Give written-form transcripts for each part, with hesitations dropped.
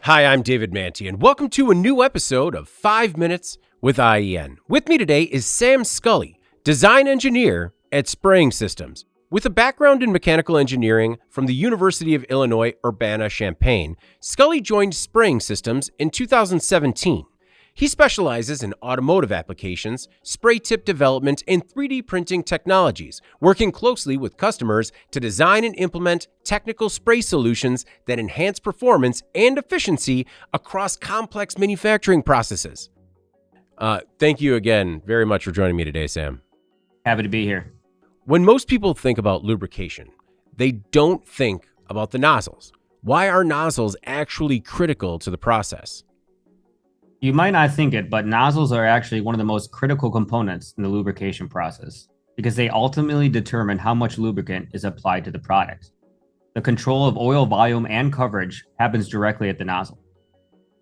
Hi, I'm David Manti, and welcome to a new episode of 5 Minutes with IEN. With me today is Sam Scully, design engineer at Spraying Systems. With a background in mechanical engineering from the University of Illinois Urbana-Champaign, Scully joined Spraying Systems in 2017. He specializes in automotive applications, spray tip development, and 3D printing technologies, working closely with customers to design and implement technical spray solutions that enhance performance and efficiency across complex manufacturing processes. Thank you again very much for joining me today, Sam. Happy to be here. When most people think about lubrication, they don't think about the nozzles. Why are nozzles actually critical to the process? You might not think it, but nozzles are actually one of the most critical components in the lubrication process because they ultimately determine how much lubricant is applied to the product. The control of oil volume and coverage happens directly at the nozzle.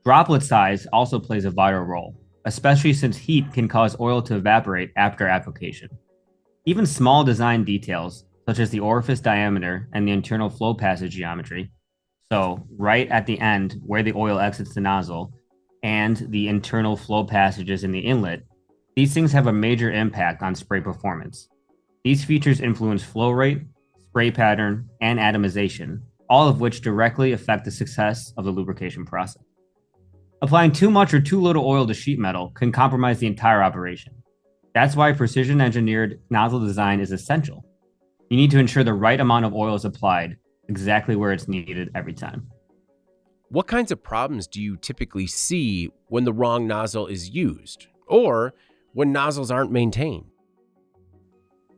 Droplet size also plays a vital role, especially since heat can cause oil to evaporate after application. Even small design details, such as the orifice diameter and the internal flow passage geometry, so right at the end where the oil exits the nozzle, and the internal flow passages in the inlet, these things have a major impact on spray performance. These features influence flow rate, spray pattern, and atomization, all of which directly affect the success of the lubrication process. Applying too much or too little oil to sheet metal can compromise the entire operation. That's why precision engineered nozzle design is essential. You need to ensure the right amount of oil is applied exactly where it's needed every time. What kinds of problems do you typically see when the wrong nozzle is used or when nozzles aren't maintained?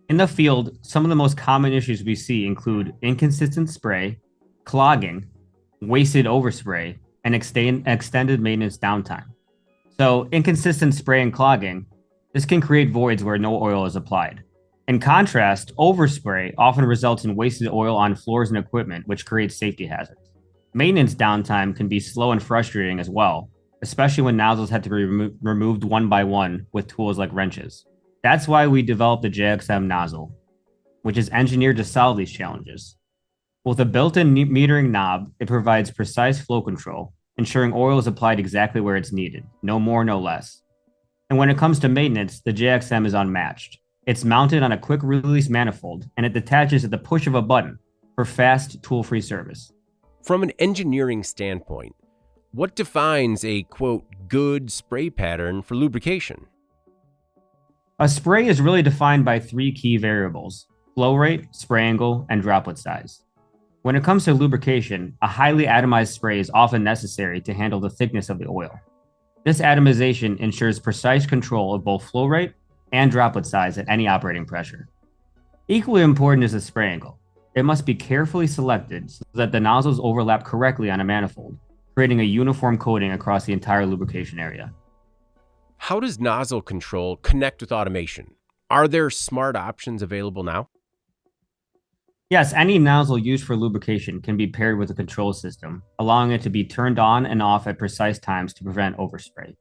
In the field, some of the most common issues we see include inconsistent spray, clogging, wasted overspray, and extended maintenance downtime. So inconsistent spray and clogging, this can create voids where no oil is applied. In contrast, overspray often results in wasted oil on floors and equipment, which creates safety hazards. Maintenance downtime can be slow and frustrating as well, especially when nozzles have to be removed one by one with tools like wrenches. That's why we developed the JXM nozzle, which is engineered to solve these challenges. With a built-in metering knob, it provides precise flow control, ensuring oil is applied exactly where it's needed, no more, no less. And when it comes to maintenance, the JXM is unmatched. It's mounted on a quick-release manifold, and it detaches at the push of a button for fast, tool-free service. From an engineering standpoint, what defines a, quote, good spray pattern for lubrication? A spray is really defined by three key variables: flow rate, spray angle, and droplet size. When it comes to lubrication, a highly atomized spray is often necessary to handle the thickness of the oil. This atomization ensures precise control of both flow rate and droplet size at any operating pressure. Equally important is the spray angle. It must be carefully selected so that the nozzles overlap correctly on a manifold, creating a uniform coating across the entire lubrication area. How does nozzle control connect with automation? Are there smart options available now? Yes, any nozzle used for lubrication can be paired with a control system, allowing it to be turned on and off at precise times to prevent overspray.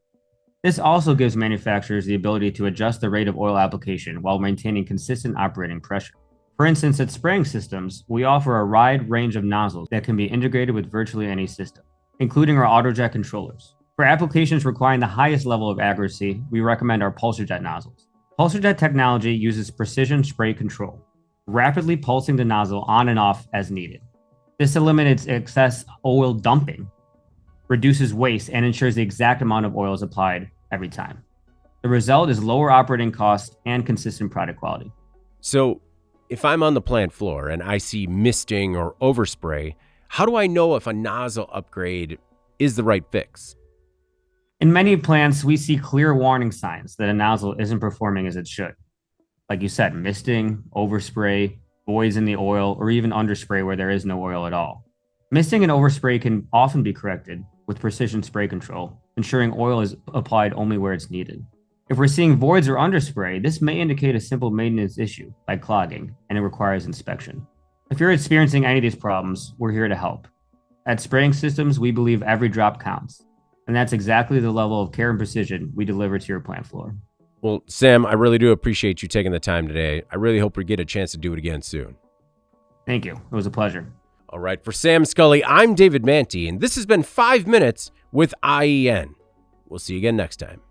This also gives manufacturers the ability to adjust the rate of oil application while maintaining consistent operating pressure. For instance, at Spraying Systems, we offer a wide range of nozzles that can be integrated with virtually any system, including our AutoJet controllers. For applications requiring the highest level of accuracy, we recommend our PulsarJet nozzles. PulsarJet technology uses precision spray control, rapidly pulsing the nozzle on and off as needed. This eliminates excess oil dumping, reduces waste, and ensures the exact amount of oil is applied every time. The result is lower operating costs and consistent product quality. So, if I'm on the plant floor and I see misting or overspray, how do I know if a nozzle upgrade is the right fix? In many plants, we see clear warning signs that a nozzle isn't performing as it should. Like you said, misting, overspray, voids in the oil, or even underspray where there is no oil at all. Misting and overspray can often be corrected with precision spray control, ensuring oil is applied only where it's needed. If we're seeing voids or underspray, this may indicate a simple maintenance issue, like clogging, and it requires inspection. If you're experiencing any of these problems, we're here to help. At Spraying Systems, we believe every drop counts, and that's exactly the level of care and precision we deliver to your plant floor. Well, Sam, I really do appreciate you taking the time today. I really hope we get a chance to do it again soon. Thank you. It was a pleasure. All right, for Sam Scully, I'm David Manty, and this has been 5 Minutes with IEN. We'll see you again next time.